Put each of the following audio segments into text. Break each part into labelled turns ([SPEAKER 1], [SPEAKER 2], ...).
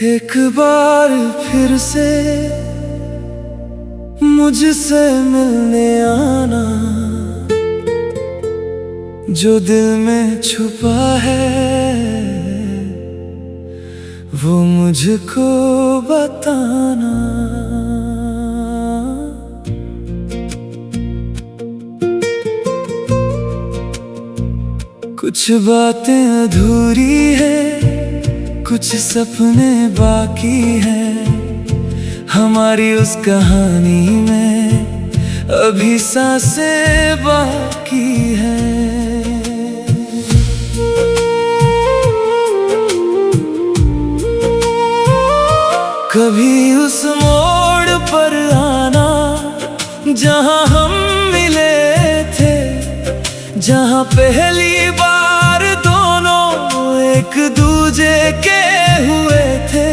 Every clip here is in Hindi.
[SPEAKER 1] एक बार फिर से मुझसे मिलने आना, जो दिल में छुपा है वो मुझको बताना। कुछ बातें अधूरी है, कुछ सपने बाकी हैं, हमारी उस कहानी में अभी सांसें बाकी हैं। कभी उस मोड़ पर आना जहां हम मिले थे, जहां पहली बार दोनों एक दूजे के हुए थे।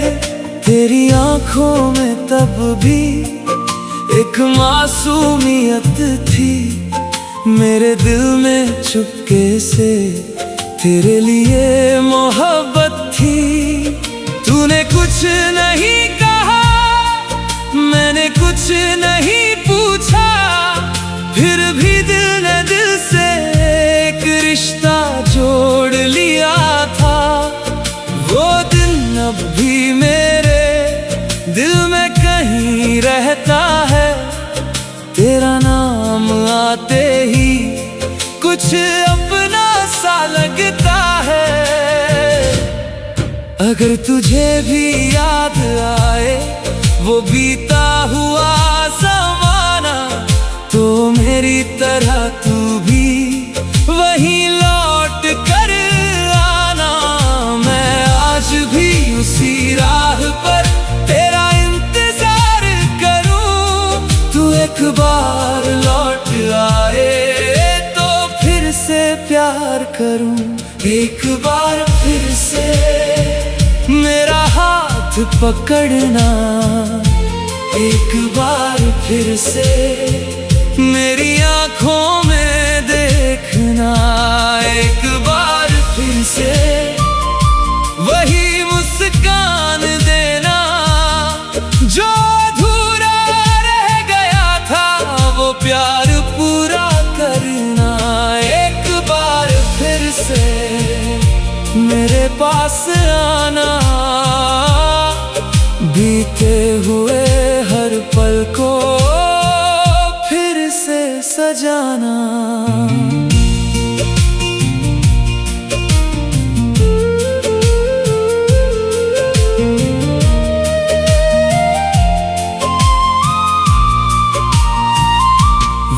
[SPEAKER 1] तेरी आंखों में तब भी एक मासूमियत थी, मेरे दिल में चुपके से तेरे लिए मोहब्बत थी। तूने कुछ नहीं कहा, मैंने कुछ नहीं पूछा, फिर भी दिल ने दिल से एक रिश्ता जोड़ लिया था। वो दिन अब भी मेरे दिल में कहीं रहता है, तेरा नाम आते ही कुछ अपना सा लगता है। अगर तुझे भी याद आए वो बीता हुआ ज़माना, तो मेरी तरह तू भी वहीं लौट कर आना। मैं आज भी उसी राह पर तेरा इंतजार करूं, तू एक बार लौट आए तो फिर से प्यार करूं। एक बार फिर से मेरा हाथ पकड़ना, एक बार फिर से मेरी आंखों में देखना, एक बार फिर से वही मुस्कान देना जो अधूरा रह गया था, वो प्यार पूरा करना। एक बार फिर से मेरे पास आना, बीते हुए हर पल को फिर से सजाना।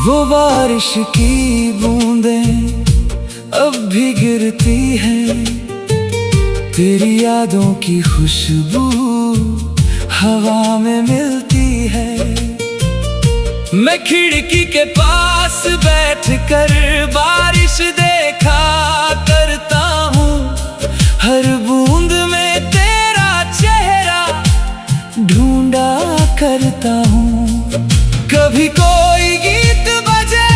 [SPEAKER 1] वो बारिश की बूंदें अब भी गिरती हैं, तेरी यादों की खुशबू हवा में मिलती है। मैं खिड़की के पास बैठकर बारिश देखा करता हूँ, हर बूंद में तेरा चेहरा ढूंढा करता हूँ। कभी कोई गीत बजे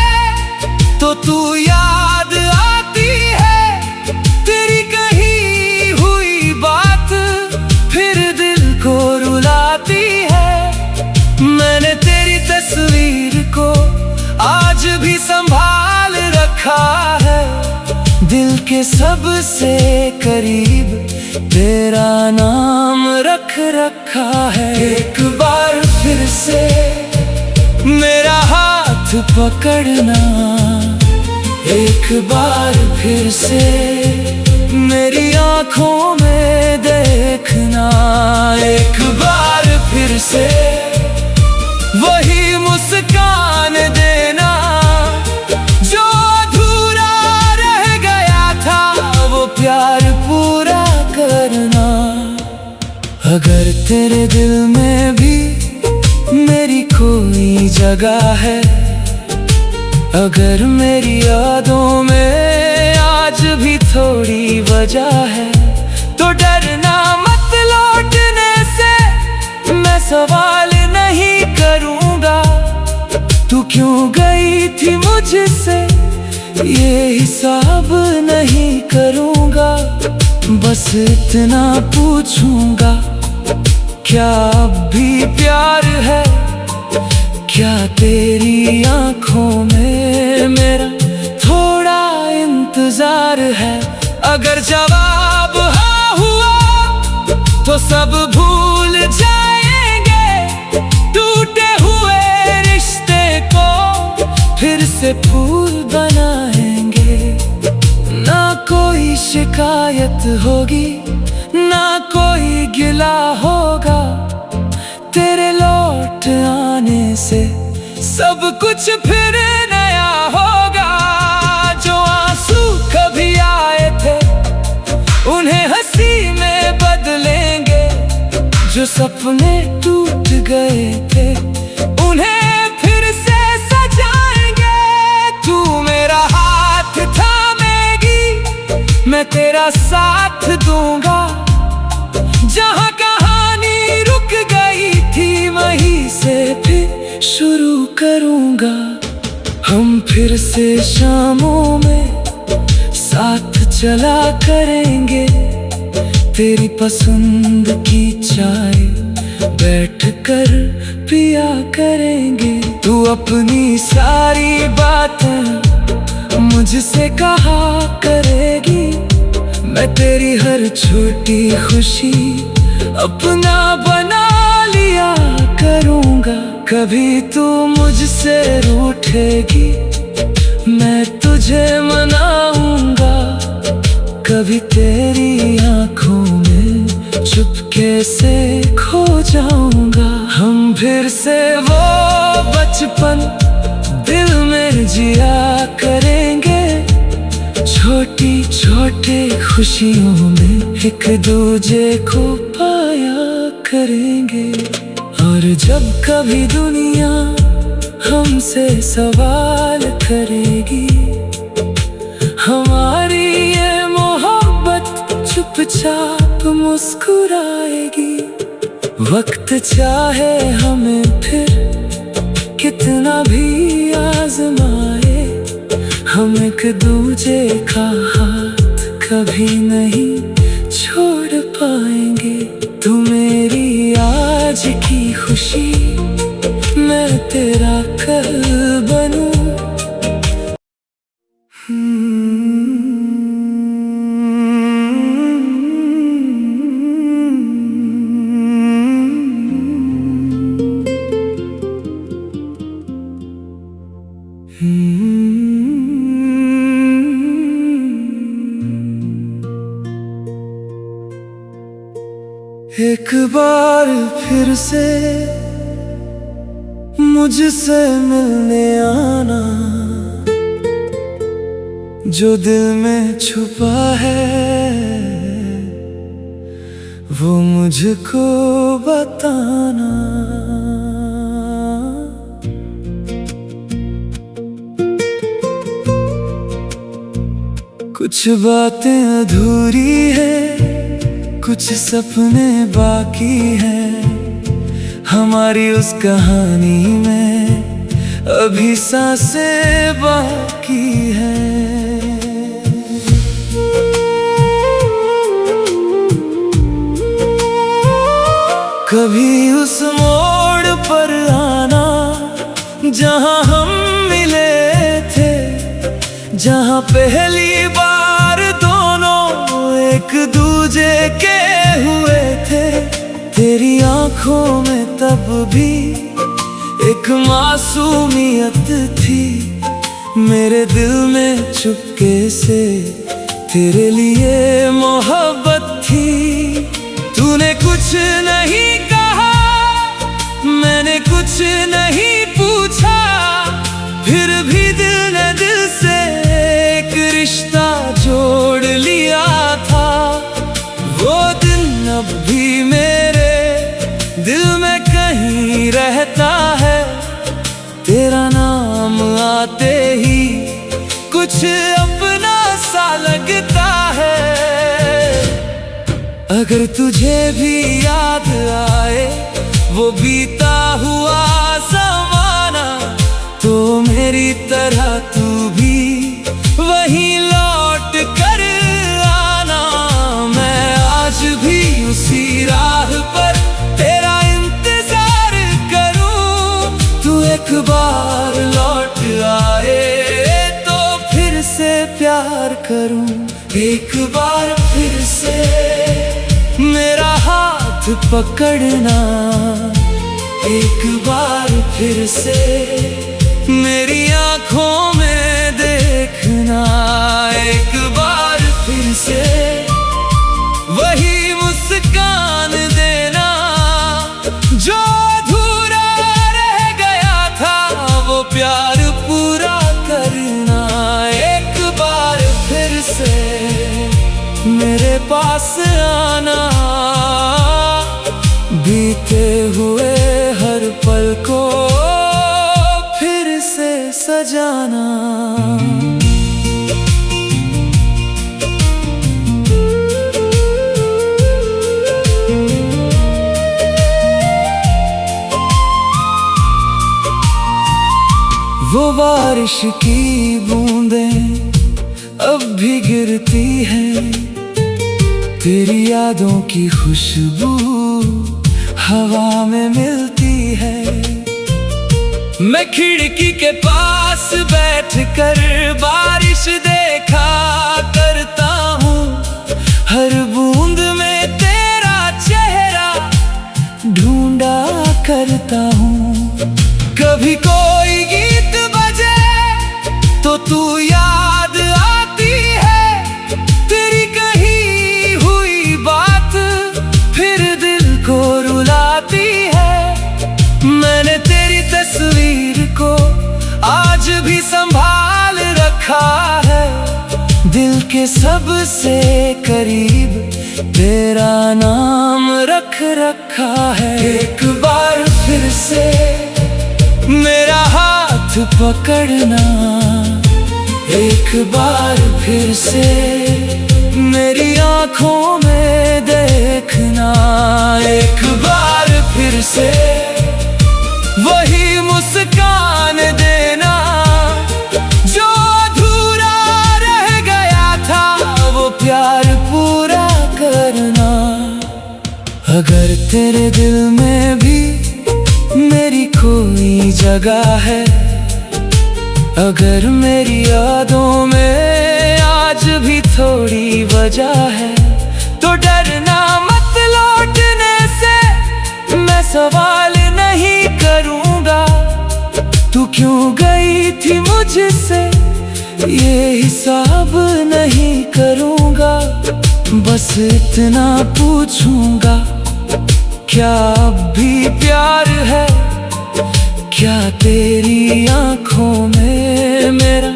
[SPEAKER 1] तो तू याद आती है, तेरी कही हुई बात फिर दिल को रुलाती है। मैंने तेरी तस्वीर को आज भी संभाल रखा है, दिल के सबसे करीब तेरा नाम रख रखा है। एक बार फिर से मेरा हाथ पकड़ना, एक बार फिर से मेरी आंखों में देखना, एक बार फिर से वही मुस्कान देना जो अधूरा रह गया था, वो प्यार पूरा करना। अगर तेरे दिल में भी मेरी कोई जगह है, अगर मेरी यादों में वजह है, तो डरना मत लौटने से। मैं सवाल नहीं करूँगा तू क्यों गई थी मुझसे, ये हिसाब नहीं करूँगा। बस इतना पूछूंगा, क्या अब भी प्यार है, क्या तेरी आंखों में मेरा थोड़ा इंतजार है। अगर जवाब हाँ हुआ तो सब भूल जाएंगे, टूटे हुए रिश्ते को फिर से फूल बनाएंगे। ना कोई शिकायत होगी, ना कोई गिला होगा, तेरे लौट आने से सब कुछ फिर नया होगा। जो आंसू कभी आए थे उन्हें हंसी में बदलेंगे, जो सपने टूट गए थे उन्हें फिर से सजाएंगे। तू मेरा हाथ थामेगी, मैं तेरा साथ दूंगा। जहाँ कहानी रुक गई थी वहीं से फिर शुरू करूँगा। हम फिर से शामों में साथ चला करेंगे, तेरी पसंद की चाय बैठ कर पिया करेंगे। तू अपनी सारी बातें मुझसे कहा करेगी, मैं तेरी हर छोटी खुशी अपना बना लिया करूँगा। कभी तू मुझसे रूठेगी, मैं तुझे मनाऊंगा। कभी तेरी आंखों में चुपके से खो जाऊंगा। हम फिर से वो बचपन दिल में जिया करेंगे, छोटी छोटी खुशियों में एक दूजे को पाया करेंगे। और जब कभी दुनिया हमसे सवाल करेगी, हमारी ये मोहब्बत चुपचाप मुस्कुराएगी। वक्त चाहे हमें फिर कितना भी आजमाए, हम एक दूजे का हाथ कभी नहीं छोड़ पाएंगे। तू मेरी आज की खुशी, मैं तेरा कल बनूं। एक बार फिर से मुझसे मिलने आना, जो दिल में छुपा है वो मुझको बताना। कुछ बातें अधूरी है, कुछ सपने बाकी हैं, हमारी उस कहानी में अभी सांसें बाकी हैं। कभी उस मोड़ पर आना जहां हम मिले थे, जहां पहली बार दोनों एक दूजे के हुए थे। तेरी आंखों में तब भी एक मासूमियत थी, मेरे दिल में चुपके से तेरे लिए मोहब्बत थी। तूने कुछ नहीं कहा, मैंने कुछ नहीं पूछा, फिर भी दिल ने दिल से एक रिश्ता जोड़ लिया था। वो दिन अब भी मेरे दिल में कहीं रहता है, तेरा नाम आते ही कुछ अपना सा लगता है। अगर तुझे भी याद आए वो बीता हुआ ज़माना, तो मेरी तरह तू भी वहीं लौट कर आना। मैं आज भी उसी राह पर तेरा इंतजार करूं। तू एक बार लौट आए तो फिर से प्यार करूं। एक बार फिर से मेरा हाथ पकड़ना, एक बार फिर से मेरी आँखों में देखना। एक बार फिर से वही मुस्कान देना, जो अधूरा रह गया था वो प्यार पूरा करना। एक बार फिर से मेरे पास आना, बीते हुए हर पल को फिर से सजाना। वो बारिश की बूंदें अब भी गिरती हैं, तेरी यादों की खुशबू हवा में मिलती है। मैं खिड़की के पास बैठकर बारिश देखा करता हूँ, हर बूंद में तेरा चेहरा ढूंढा करता हूँ। कभी कोई गीत बजे तो तू याद आती है, तेरी कही हुई बात फिर दिल को रुलाती है। मैंने तेरी तस्वीर को आज भी संभाल रखा है, दिल के सबसे करीब तेरा नाम रख रखा है। एक बार फिर से मेरा हाथ पकड़ना, एक बार फिर से मेरी आँखों में देखना। एक बार फिर से वही मुस्कान देना, जो अधूरा रह गया था वो प्यार पूरा करना। अगर तेरे दिल में भी मेरी कोई जगह है, अगर मेरी यादों में आज भी थोड़ी वजह है, तो डरना मत लौटने से, मैं सवाल नहीं करूँगा। तू क्यों गई थी मुझसे ये हिसाब नहीं करूँगा। बस इतना पूछूंगा, क्या अब भी प्यार है, क्या तेरी आँखों में मेरा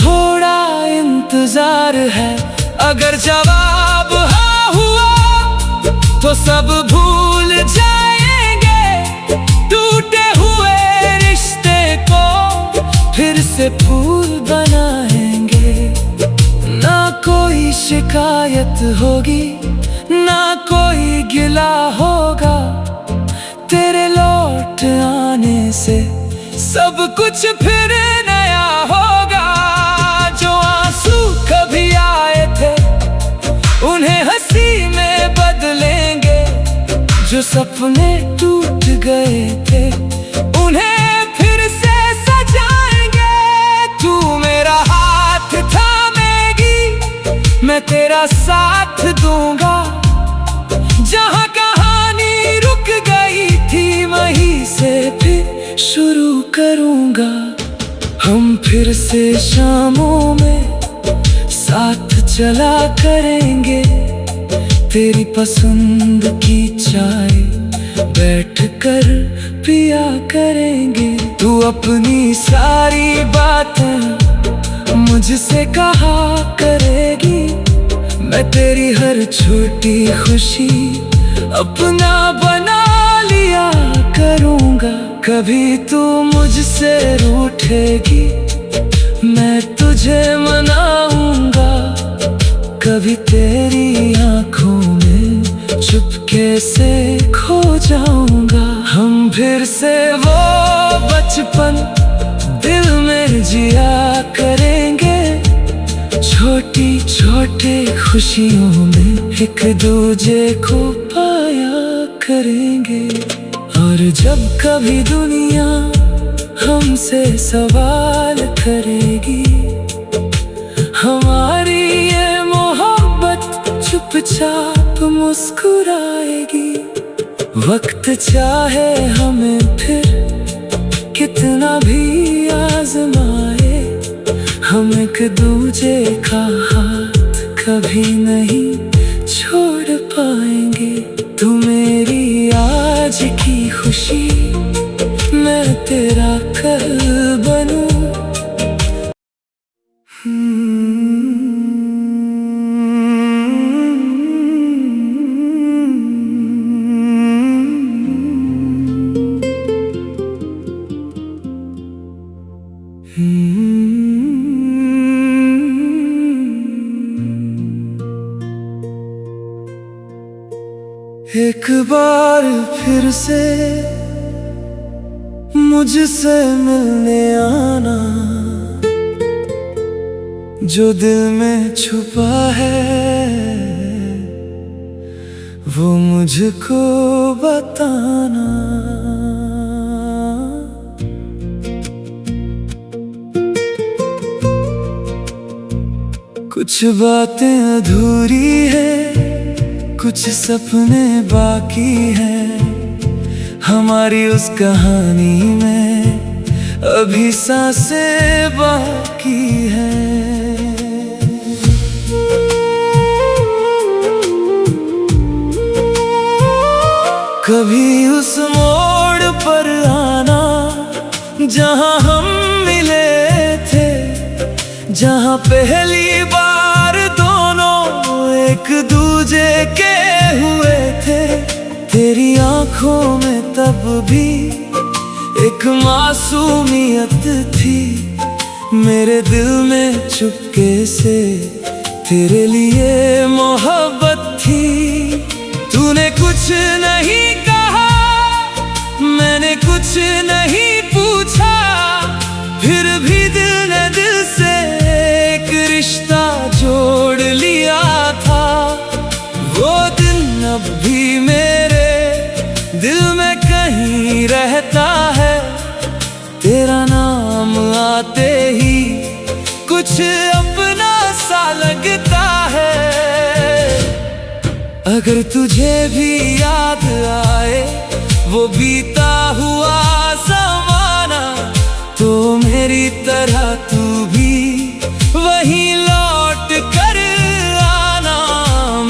[SPEAKER 1] थोड़ा इंतजार है। अगर जवाब हाँ हुआ तो सब भूल जाएंगे, टूटे हुए रिश्ते को फिर से फूल बनाएंगे। ना कोई शिकायत होगी, ना कोई गिला होगा, तेरे लौट आने से सब कुछ फिर नया होगा। जो आंसू कभी आए थे उन्हें हंसी में बदलेंगे, जो सपने टूट गए थे उन्हें फिर से सजाएंगे। तू मेरा हाथ थामेगी, मैं तेरा साथ दूंगा। जहाँ कहानी रुक गई थी वहीं से फिर शुरू करूँगा। हम फिर से शामों में साथ चला करेंगे, तेरी पसंद की चाय बैठकर पिया करेंगे। तू अपनी सारी बातें मुझसे कहा करेगी, मैं तेरी हर छोटी खुशी अपना बना लिया करूँगा। कभी तू मुझसे रूठेगी, मैं तुझे मनाऊंगा। कभी तेरी आँखों में चुपके से खो जाऊंगा। हम फिर से वो बचपन दिल में जिया करेंगे, छोटी छोटी खुशियों में एक दूजे को पाया करेंगे। और जब कभी दुनिया हमसे सवाल करेगी, हमारी ये मोहब्बत चुपचाप मुस्कुराएगी। वक्त चाहे हमें फिर कितना भी आजमाए, हम एक दूजे का हाथ कभी नहीं छोड़ पाएंगे। तू मेरी आज की खुशी, मैं तेरा कल बनूं। एक बार फिर से मुझसे मिलने आना, जो दिल में छुपा है वो मुझको बताना। कुछ बातें अधूरी है, कुछ सपने बाकी हैं, हमारी उस कहानी में अभी सांसें बाकी हैं। कभी उस मोड़ पर आना जहां हम मिले थे, जहां पहली बार दोनों एक दूजे के हुए थे। तेरी आंखों में तब भी एक मासूमियत थी, मेरे दिल में चुपके से तेरे लिए मोहब्बत थी। तूने कुछ नहीं कहा, मैंने कुछ नहीं पूछा, फिर भी दिल ने दिल से एक रिश्ता जोड़ लिया था। वो दिन अब भी मेरे दिल में कहीं रहता है, तेरा नाम आते ही कुछ अपना सा लगता है। अगर तुझे भी याद आए वो बीता हुआ ज़माना, तो मेरी तरह तू भी वहीं लौट कर आना।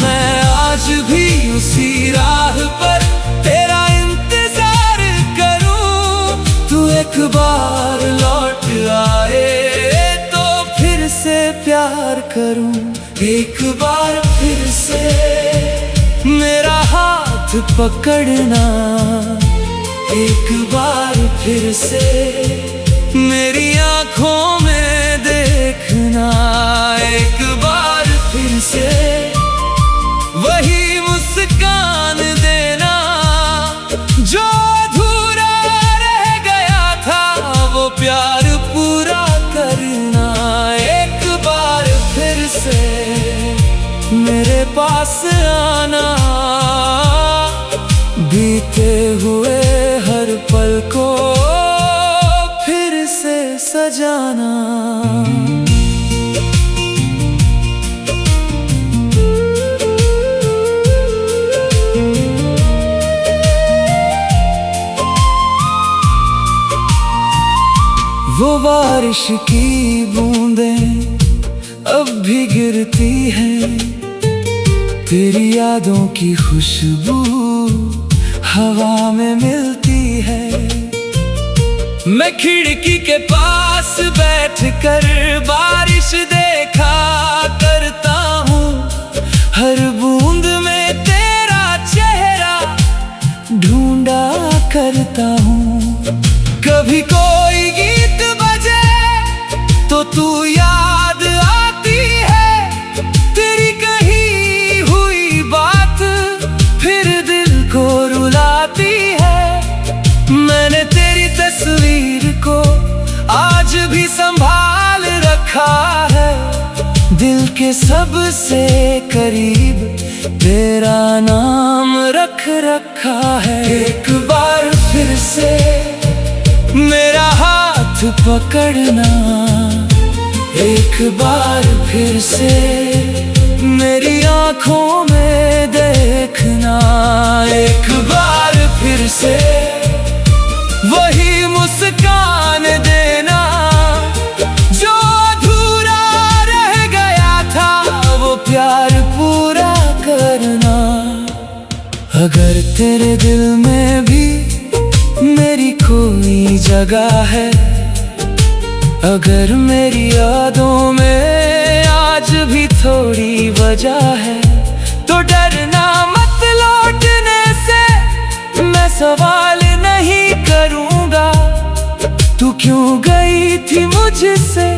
[SPEAKER 1] मैं आज भी उसी राह पर तेरा इंतजार करूं, तू एक बार लौट आए तो फिर से प्यार करूं। एक बार फिर से मेरा हाथ पकड़ना, एक बार फिर से मेरी आंखों में देखना, एक बार फिर से वही मुस्कान देना जो अधूरा रह गया था, वो प्यार पूरा करना। एक बार फिर से मेरे पास आना, बीते हुए हर पल को फिर से सजाना। वो बारिश की बूंदें अब भी गिरती हैं, तेरी यादों की खुशबू हवा में मिलती है। मैं खिड़की के पास बैठकर बारिश देखा करता हूँ, हर बूंद में तेरा चेहरा ढूंढा करता हूँ। कभी कोई गीत बजे तो तू याद आती है, तेरी कही हुई बात दिल के सबसे करीब तेरा नाम रख रखा है। एक बार फिर से मेरा हाथ पकड़ना, एक बार फिर से मेरी आँखों में देखना, एक बार फिर से वही मुस्कान देना जो अधूरा रह गया था, वो प्यार पूरा करना। अगर तेरे दिल में भी मेरी कोई जगह है, अगर मेरी यादों में आज भी थोड़ी वजह है, तो डरना मत लौटने से, मैं सवाल नहीं करूँगा तू क्यों गई थी मुझसे,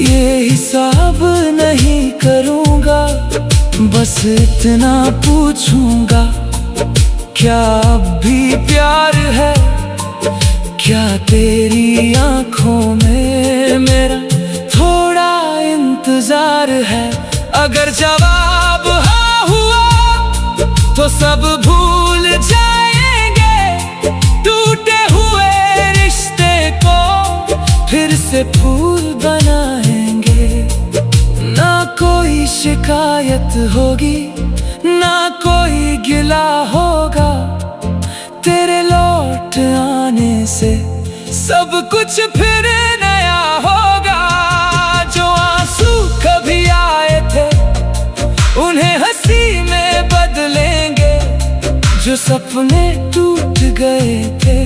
[SPEAKER 1] ये हिसाब नहीं करूँगा। बस इतना पूछूँगा, क्या अब भी प्यार है, क्या तेरी आँखों में मेरा थोड़ा इंतजार है। अगर जवाब हाँ हुआ तो सब भूल जाएंगे, टूटे हुए रिश्ते को फिर से फूल बनाएंगे। ना कोई शिकायत होगी, ना कोई गिला होगा, तेरे लौट आने से सब कुछ फिर नया होगा। जो आंसू कभी आए थे उन्हें हंसी में बदलेंगे, जो सपने टूट गए थे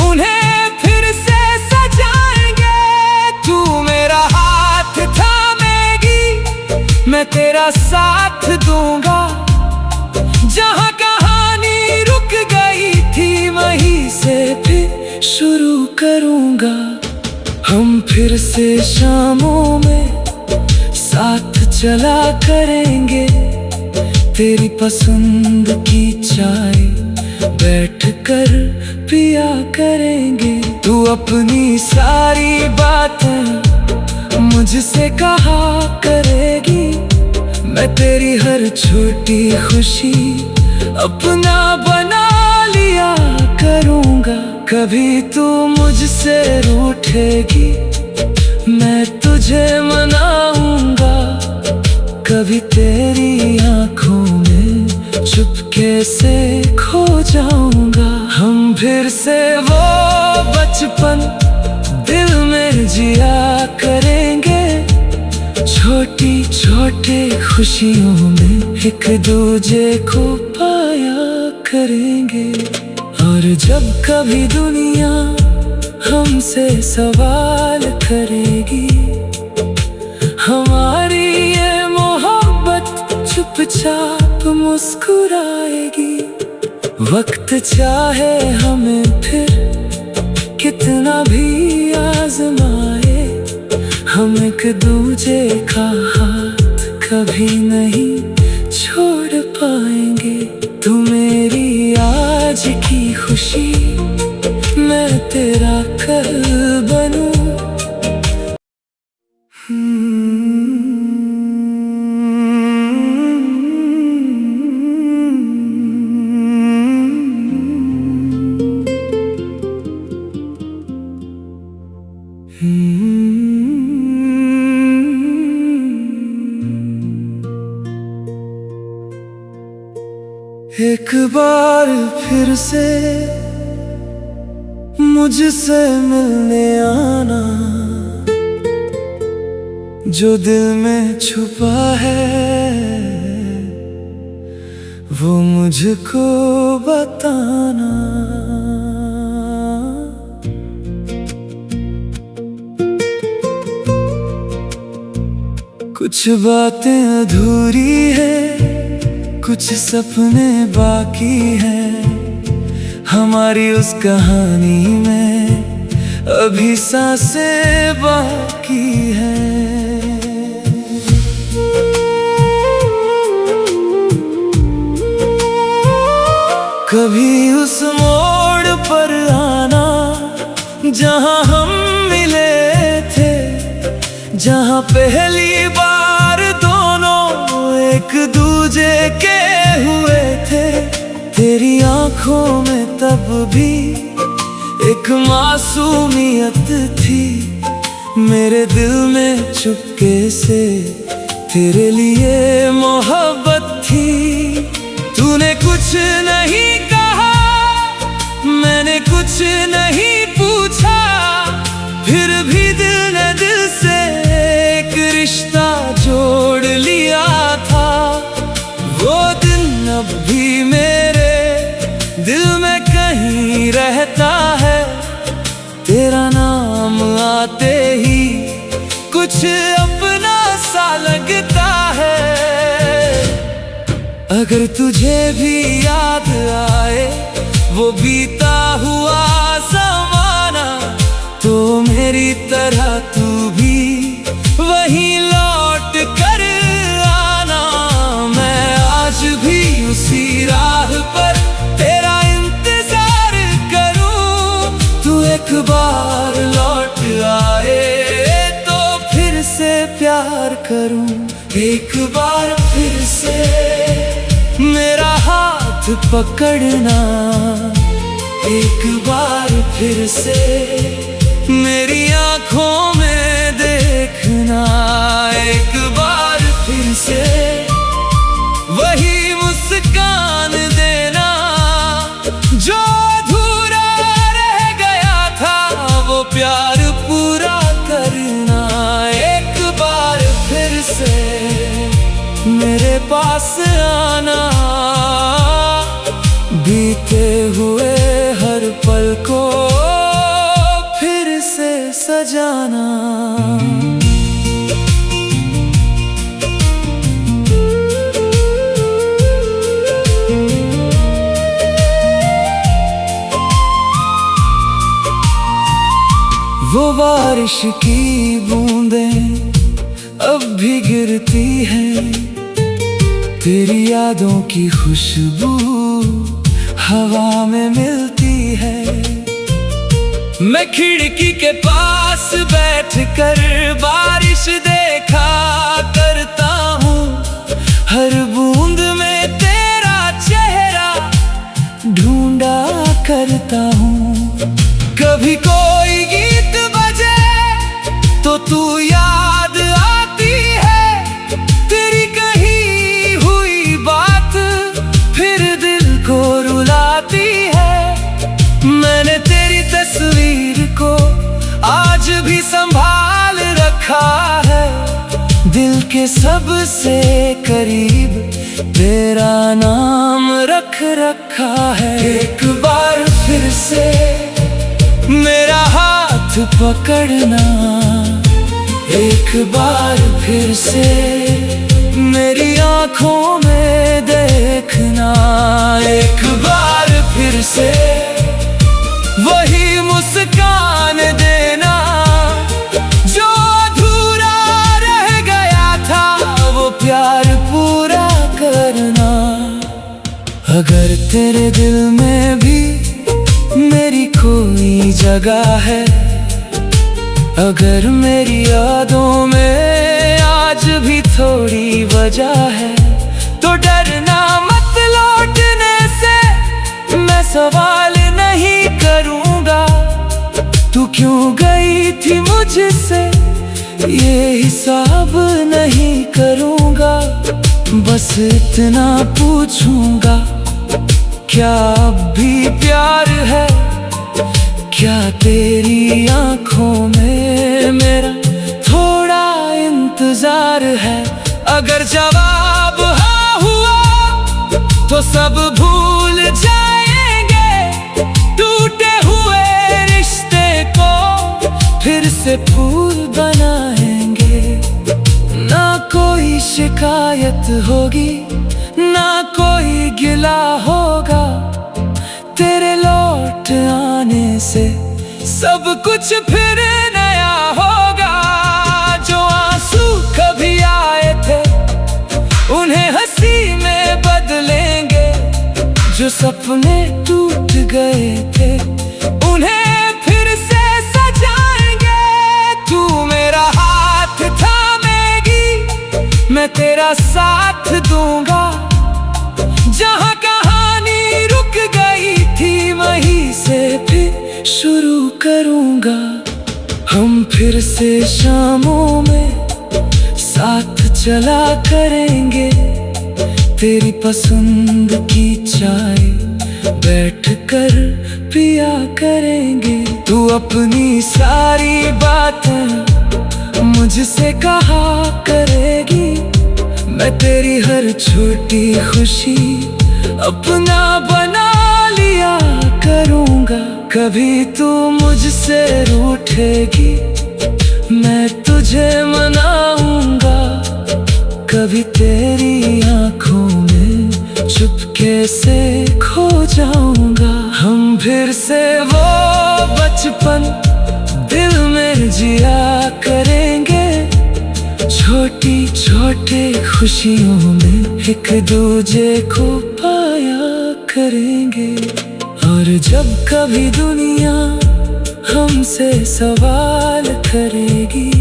[SPEAKER 1] उन्हें फिर से सजाएंगे। तू मेरा हाथ थामेगी, मैं तेरा साथ दूंगा, जहाँ कहानी रुक गई थी वहीं से फिर शुरू करूँगा। हम फिर से शामों में साथ चला करेंगे, तेरी पसंद की चाय बैठ कर पिया करेंगे। तू अपनी सारी बातें मुझसे कहा करेगी, मैं तेरी हर छोटी खुशी अपना बना लिया करूँगा। कभी तू मुझसे रूठेगी, मैं तुझे मनाऊंगा, कभी तेरी आँखों में चुपके से खो जाऊंगा। हम फिर से वो बचपन दिल में जिया करेंगे, छोटी छोटी खुशियों में एक दूजे को पाया करेंगे। और जब कभी दुनिया हमसे सवाल करेगी, हमारी ये मोहब्बत चुपचाप मुस्कुराएगी। वक्त चाहे हमें फिर कितना भी आजमाए, हम एक दूजे का हाथ कभी नहीं छोड़ पाएंगे। तू मेरी आज की खुशी, मैं तेरा कल बनूं। एक बार फिर से मुझसे मिलने आना, जो दिल में छुपा है वो मुझको बताना। कुछ बातें अधूरी है, कुछ सपने बाकी हैं, हमारी उस कहानी में अभी सांसें बाकी हैं। कभी उस मोड़ पर आना जहां हम मिले थे, जहां पहली बार एक दूजे के हुए थे, तेरी आंखों में तब भी एक मासूमियत थी। मेरे दिल में चुपके से तेरे लिए मोहब्बत थी। तूने कुछ नहीं कहा, मैंने कुछ नहीं पूछा, फिर भी दिल ने दिल से एक रिश्ता जोड़ लिया था। वो दिन अब भी मेरे दिल में कहीं रहता है। तेरा नाम आते ही कुछ अपना सा लगता है। अगर तुझे भी याद आए वो बीता हुआ ज़माना, तो मेरी तरह तू भी वहीं लौट कर आना। मैं आज भी उसी राह पर तेरा इंतजार करूं। तू एक बार लौट आए तो फिर से प्यार करूं। एक बार फिर से मेरा हाथ पकड़ना, एक बार फिर से मेरी आंखों में देखना। एक बार फिर से वही मुस्कान देना जो अधूरा रह गया था, वो प्यार पूरा करना। एक बार फिर से मेरे पास आना, बीते हुए हर पल को फिर से सजाना। वो बारिश की बूंदें अब भी गिरती हैं, तेरी यादों की खुशबू हवा में मिलती है। मैं खिड़की के पास बैठकर बारिश देखा करता हूँ। हर बूंद में तेरा चेहरा ढूंढा करता हूँ। कभी कोई गीत बजे तो तू याद आती है। तेरी कही हुई बात फिर दिल को रुलाती है। मैंने तेरी तस्वीर को आज भी संभाल रखा है। दिल के सबसे करीब तेरा नाम रख रखा है। एक बार फिर से मेरा हाथ पकड़ना, एक बार फिर से मेरी आंखों में देखना। एक बार फिर से वही मुस्कान देना जो अधूरा रह गया था, वो प्यार पूरा करना। अगर तेरे दिल में भी मेरी कोई जगह है, अगर मेरी यादों में आज भी थोड़ी वजह है, तो डरना मत लौटने से। मैं सवाल नहीं करूँगा तू क्यों गई थी मुझसे, ये हिसाब नहीं करूँगा। बस इतना पूछूंगा, क्या अब भी प्यार है? क्या तेरी आंखों में मेरा थोड़ा इंतजार है? अगर जवाब हाँ हुआ तो सब भूल जाएंगे। टूटे हुए रिश्ते को फिर से फूल बनाएंगे। ना कोई शिकायत होगी, ना कोई गिला होगा। तेरे लौट आने से सब कुछ फिर नया होगा। जो आंसू कभी आए थे उन्हें हंसी में बदलेंगे। जो सपने टूट गए थे उन्हें फिर से सजाएंगे। तू मेरा हाथ थामेगी, मैं तेरा साथ दूंगा। जहाँ कहानी रुक गई थी वहीं से फिर शुरू करूंगा। हम फिर से शामों में साथ चला करेंगे, तेरी पसंद की चाय बैठ कर पिया करेंगे। तू अपनी सारी बातें मुझसे कहा करेगी, मैं तेरी हर छोटी खुशी अपना बना लिया करूंगा। कभी तू मुझसे रूठेगी, मैं तुझे मनाऊंगा। कभी तेरी आंखों में चुपके से खो जाऊंगा। हम फिर से वो बचपन दिल में जिया करेंगे, छोटी छोटी खुशियों में एक दूजे को पाया करेंगे। और जब कभी दुनिया हमसे सवाल करेगी,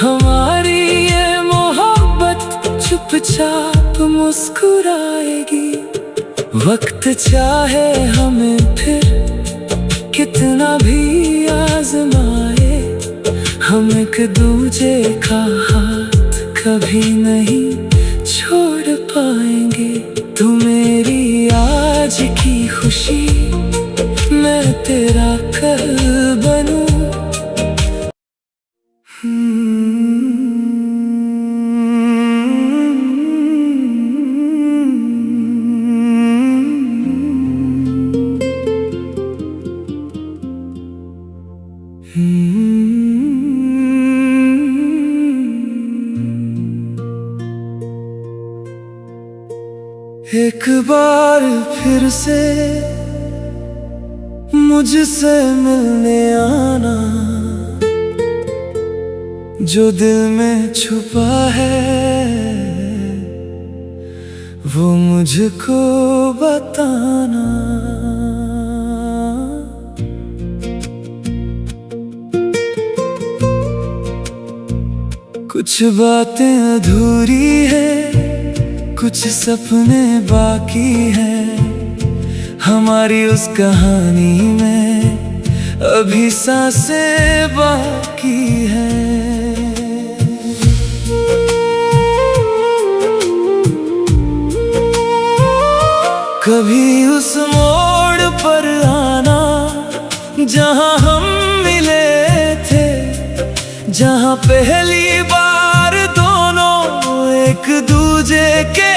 [SPEAKER 1] हमारी ये मोहब्बत चुपचाप मुस्कुराएगी। वक्त चाहे हमें फिर कितना भी आजमाए, हम एक दूजे का हाथ कभी नहीं छोड़ पाएंगे। तू मेरी आज की खुशी, मैं तेरा कल बनूं। एक बार फिर से मुझसे मिलने आना, जो दिल में छुपा है वो मुझको बताना। कुछ बातें अधूरी है, कुछ सपने बाकी हैं, हमारी उस कहानी में अभी सांसें बाकी हैं। कभी उस मोड़ पर आना जहां हम मिले थे, जहां पहली बार दोनों एक दूजे के